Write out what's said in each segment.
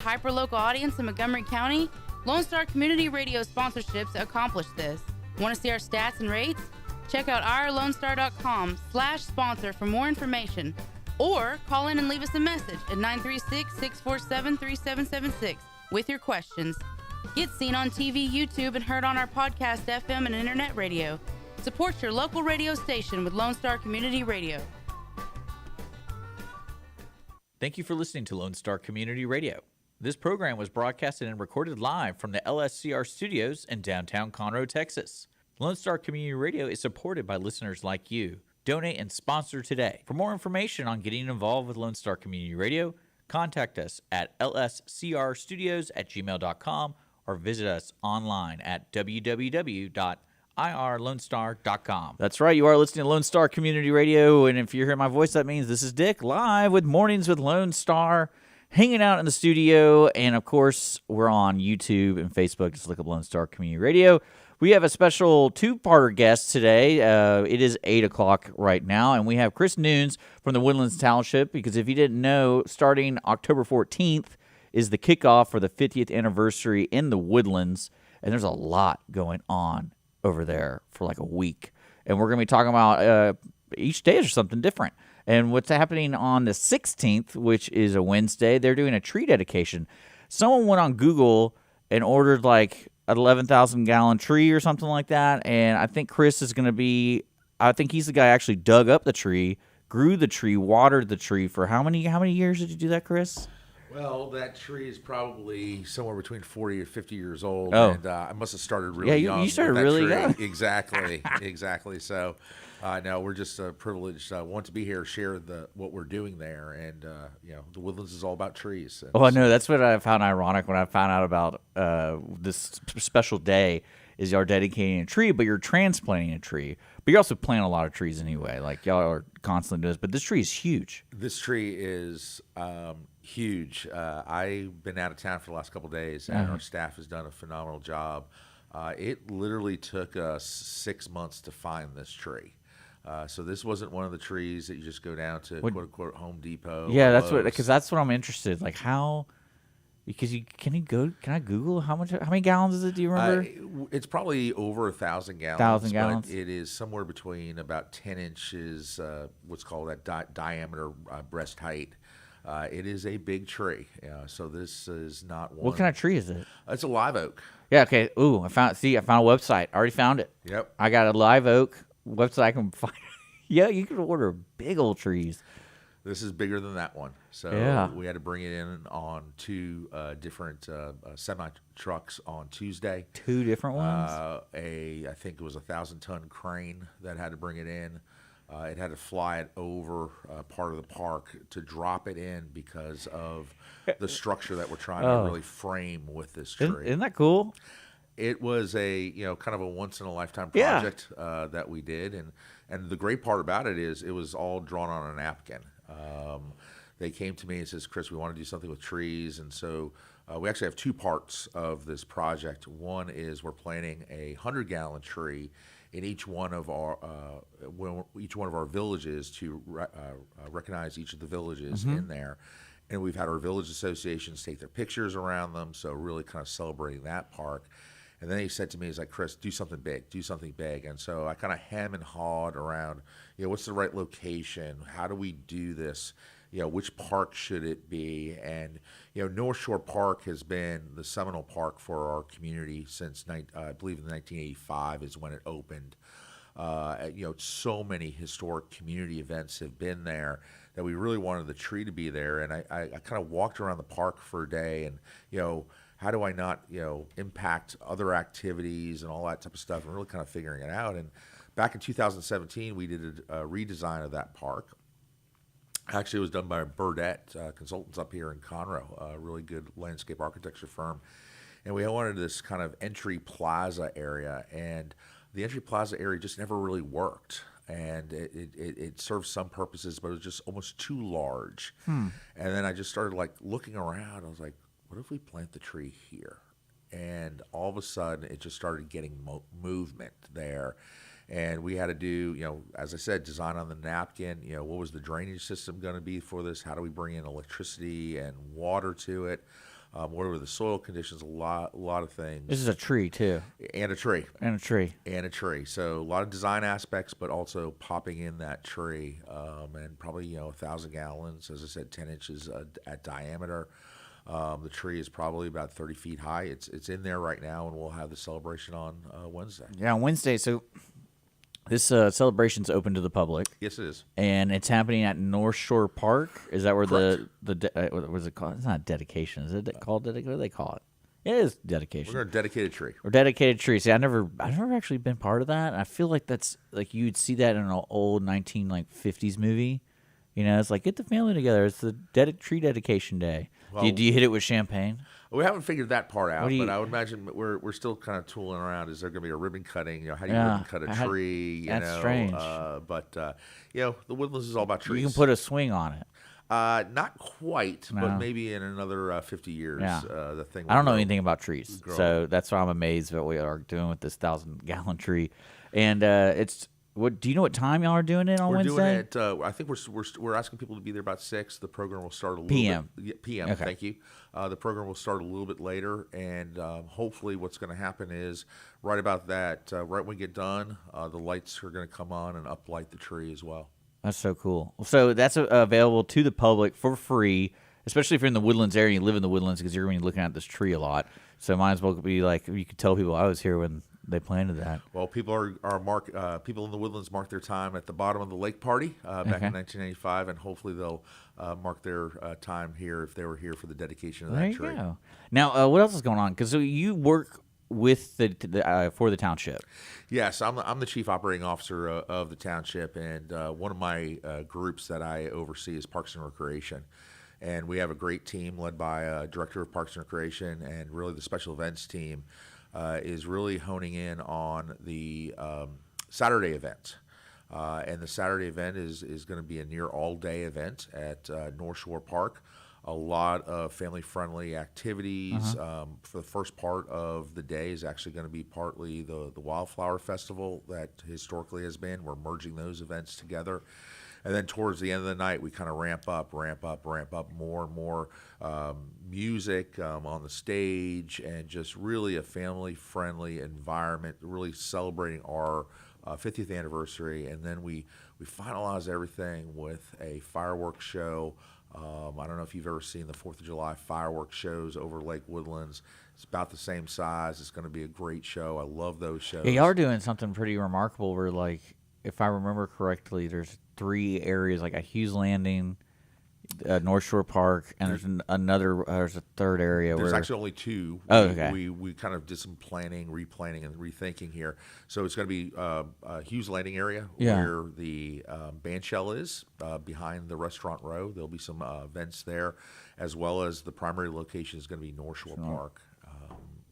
Hyperlocal audience in Montgomery County? Lone Star Community Radio sponsorships accomplish this. Want to see our stats and rates? Check out ourlonestar.com/sponsor for more information. Or call in and leave us a message at 936-647-3776 with your questions. Get seen on TV, YouTube, and heard on our podcast, FM, and internet radio. Support your local radio station with Lone Star Community Radio. Thank you for listening to Lone Star Community Radio. This program was broadcasted and recorded live from the LSCR studios in downtown Conroe, Texas. Lone Star Community Radio is supported by listeners like you. Donate and sponsor today. For more information on getting involved with Lone Star Community Radio, contact us at lscrstudios@gmail.com or visit us online at www.irlonestar.com. That's right, you are listening to Lone Star Community Radio, and if you're hearing my voice, that means this is Dick live with Mornings with Lone Star, hanging out in the studio, and of course, we're on YouTube and Facebook. Just look up Lone Star Community Radio. We have a special two-parter guest today. It is 8 o'clock right now, and we have Chris Nunes from the Woodlands Township, because if you didn't know, starting October 14th is the kickoff for the 50th anniversary in the Woodlands, and there's a lot going on over there for like a week. And we're going to be talking about each day is something different. And what's happening on the 16th, which is a Wednesday, they're doing a tree dedication. Someone went on Google and ordered like an 11,000-gallon tree or something like that. And I think Chris is going to be, I think he's the guy who actually dug up the tree, grew the tree, watered the tree for how many years did you do that, Chris? Well, that tree is probably somewhere between 40 or 50 years old, Oh. and I must have started really young. You started with that really tree. young. Exactly. So, no, we're just privileged. Want to be here, share what we're doing there, and the Woodlands is all about trees. And Oh, I know. That's what I found ironic when I found out about this special day. Is y'all dedicating a tree, but you're transplanting a tree. But you're also planting a lot of trees anyway. Like y'all are constantly doing this. But this tree is huge. This tree is huge. I've been out of town for the last couple of days, and our staff has done a phenomenal job. It literally took us 6 months to find this tree. So this wasn't one of the trees that you just go down to quote unquote Home Depot. Yeah, that's that's what I'm interested in. Like how, because can I Google how many gallons is it? Do you remember? It's probably over 1,000 gallons. 1,000 gallons. But it is somewhere between about 10 inches, what's called that diameter breast height. It is a big tree. So this is not one. What kind of tree is it? It's a live oak. Yeah. Okay. Ooh, I found a website. I already found it. Yep. I got a live oak website I can find. Yeah, you can order big old trees. This is bigger than that one. So Yeah. we had to bring it in on two different semi-trucks on Tuesday. Two different ones. I think it was a 1,000-ton crane that had to bring it in. It had to fly it over part of the park to drop it in because of the structure that we're trying to really frame with this tree. Isn't that cool? It was a kind of a once in a lifetime Yeah. project that we did, and the great part about it is it was all drawn on a napkin. They came to me and says, "Chris, we want to do something with trees," and so we actually have two parts of this project. One is we're planting a 100-gallon tree in each one of our villages to recognize each of the villages in there. And we've had our village associations take their pictures around them, so really kind of celebrating that park. And then he said to me, he's like, "Chris, do something big." And so I kind of hem and hawed around, what's the right location? How do we do this? Which park should it be? And, North Shore Park has been the seminal park for our community since, I believe in 1985 is when it opened. So many historic community events have been there that we really wanted the tree to be there. And I kind of walked around the park for a day and, how do I not, impact other activities and all that type of stuff, and really kind of figuring it out. And back in 2017, we did a redesign of that park. Actually, it was done by Burdett Consultants up here in Conroe, a really good landscape architecture firm. And we wanted this kind of entry plaza area, and the entry plaza area just never really worked. And it served some purposes, but it was just almost too large. And then I just started looking around. I was like, what if we plant the tree here? And all of a sudden, it just started getting movement there. And we had to do, as I said, design on the napkin. What was the drainage system going to be for this? How do we bring in electricity and water to it? what are the soil conditions, a lot of things. This is a tree too, And a tree. and a tree. And a tree. So a lot of design aspects, but also popping in that tree, and probably 1,000 gallons, as I said, 10 inches at diameter. The tree is probably about 30 feet high. It's in there right now, and we'll have the celebration on Wednesday. Yeah, on Wednesday. So this celebration's open to the public. Yes, it is. And it's happening at North Shore Park. Is that where what was it called? It's not dedication. Is it called dedication? What do they call it? It is dedication. We're going to dedicate a tree. Or dedicated tree. See, I've never actually been part of that. I feel like that's like you'd see that in an old 50s movie. It's like get the family together. It's the tree dedication day. Well, do you hit it with champagne? We haven't figured that part out, do but I would imagine we're still kind of tooling around. Is there going to be a ribbon cutting? How do you Yeah, ribbon cut a tree? that's strange. But the Woodlands is all about trees. You can put a swing on it. Not quite, No. but maybe in another 50 years, Yeah. the thing. I don't know will anything about trees, grow. so that's why I'm amazed at what we are doing with this 1,000-gallon tree. And it's what? Do you know what time y'all are doing it on We're Wednesday? doing it. I think we're asking people to be there about 6. The program will start a little PM. bit. Yeah, PM. Okay. Thank you. The program will start a little bit later, and hopefully, what's going to happen is right about that. Right when we get done, the lights are going to come on and uplight the tree as well. That's so cool. So that's available to the public for free, especially if you're in the Woodlands area and you live in the Woodlands, because you're going to be looking at this tree a lot. So might as well be like, you could tell people I was here when they planted that. Well, people people in the Woodlands mark their time at the bottom of the lake party back in 1985, and hopefully they'll mark their time here if they were here for the dedication of There that you tree. go. Now, what else is going on? Because you work with for the township. Yes, I'm the chief operating officer of the township, and one of my groups that I oversee is Parks and Recreation. And we have a great team led by a director of Parks and Recreation, and really the special events team is really honing in on the Saturday event. And the Saturday event is going to be a near all-day event at North Shore Park. A lot of family-friendly activities. For the first part of the day is actually going to be partly the Wildflower Festival that historically has been. We're merging those events together. And then towards the end of the night, we kind of ramp up more and more music on the stage, and just really a family-friendly environment, really celebrating our 50th anniversary. And then we finalize everything with a fireworks show. I don't know if you've ever seen the 4th of July fireworks shows over Lake Woodlands. It's about the same size. It's going to be a great show. I love those shows. Yeah, y'all are doing something pretty remarkable where, like, if I remember correctly, there's 3 areas, like at Hughes Landing, North Shore Park, and there's a third area. There's where, actually only 2. Oh, okay. We kind of did some planning, replanning, and rethinking here. So it's going to be Hughes Landing area where the band shell is behind the restaurant row. There'll be some events there, as well as the primary location is going to be North Shore Park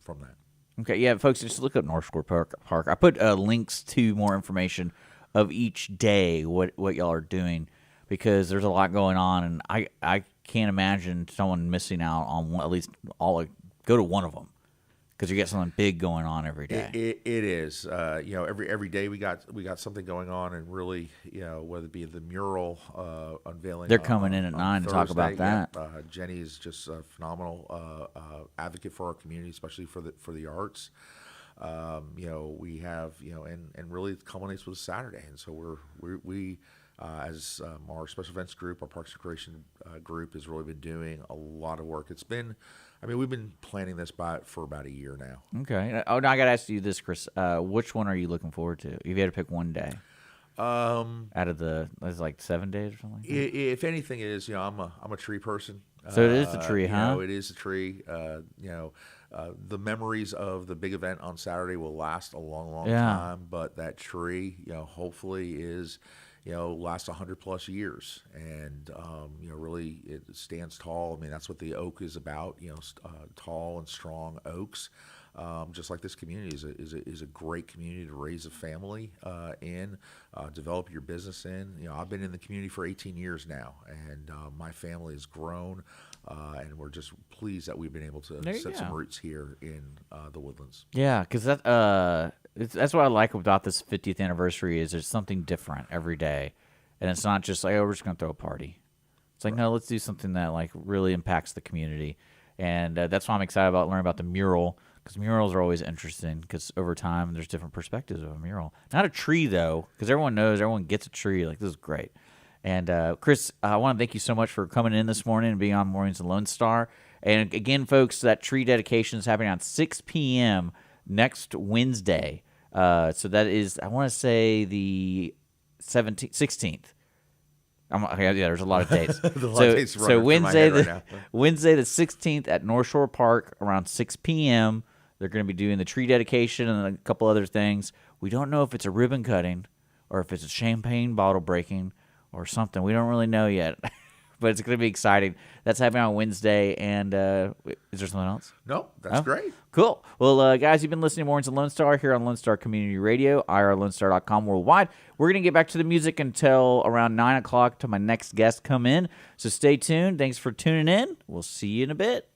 from that. Okay, yeah, folks, just look up North Shore Park. I put links to more information of each day, what y'all are doing, because there's a lot going on, and I can't imagine someone missing out on at least go to one of them, because you get something big going on every day. It is, every day we got something going on, and really, whether it be the mural unveiling. They're coming in at 9 to talk about that. Yeah, Jenny is just a phenomenal advocate for our community, especially for the arts. We have, and really it culminates with a Saturday. And so we as our special events group, our Parks and Recreation group has really been doing a lot of work. We've been planning this for about a year now. Okay. Oh, now I got to ask you this, Chris. Which one are you looking forward to? If you had to pick one day. Out of there's like 7 days or something like that? If anything, it is, I'm a tree person. So it is the tree, huh? It is a tree. The memories of the big event on Saturday will last a long time, but that tree, hopefully is, last 100+ years, and really it stands tall. I mean, that's what the oak is about. Tall and strong oaks. Just like this community is a great community to raise a family in, develop your business in. I've been in the community for 18 years now, and my family has grown, and we're just pleased that we've been able to set some roots here in the Woodlands. Yeah, because that's what I like about this 50th anniversary is there's something different every day, and it's not just like, oh, we're just going to throw a party. It's like, no, let's do something that like really impacts the community. And that's why I'm excited about learning about the mural, because murals are always interesting, because over time there's different perspectives of a mural. Not a tree, though, because everyone gets a tree. Like, this is great. And Chris, I want to thank you so much for coming in this morning and being on Mornings with Lone Star. And again, folks, that tree dedication is happening on 6 p.m. next Wednesday. So that is, I want to say, the 16th. Yeah, there's a lot of dates. So Wednesday, Wednesday the 16th at North Shore Park around 6 p.m. They're going to be doing the tree dedication and a couple other things. We don't know if it's a ribbon cutting or if it's a champagne bottle breaking or something. We don't really know yet, but it's going to be exciting. That's happening on Wednesday. And is there something else? No, that's great. Cool. Well, guys, you've been listening to Mornings with Lone Star here on Lone Star Community Radio, irlonestar.com worldwide. We're going to get back to the music until around 9 o'clock till my next guest come in. So stay tuned. Thanks for tuning in. We'll see you in a bit.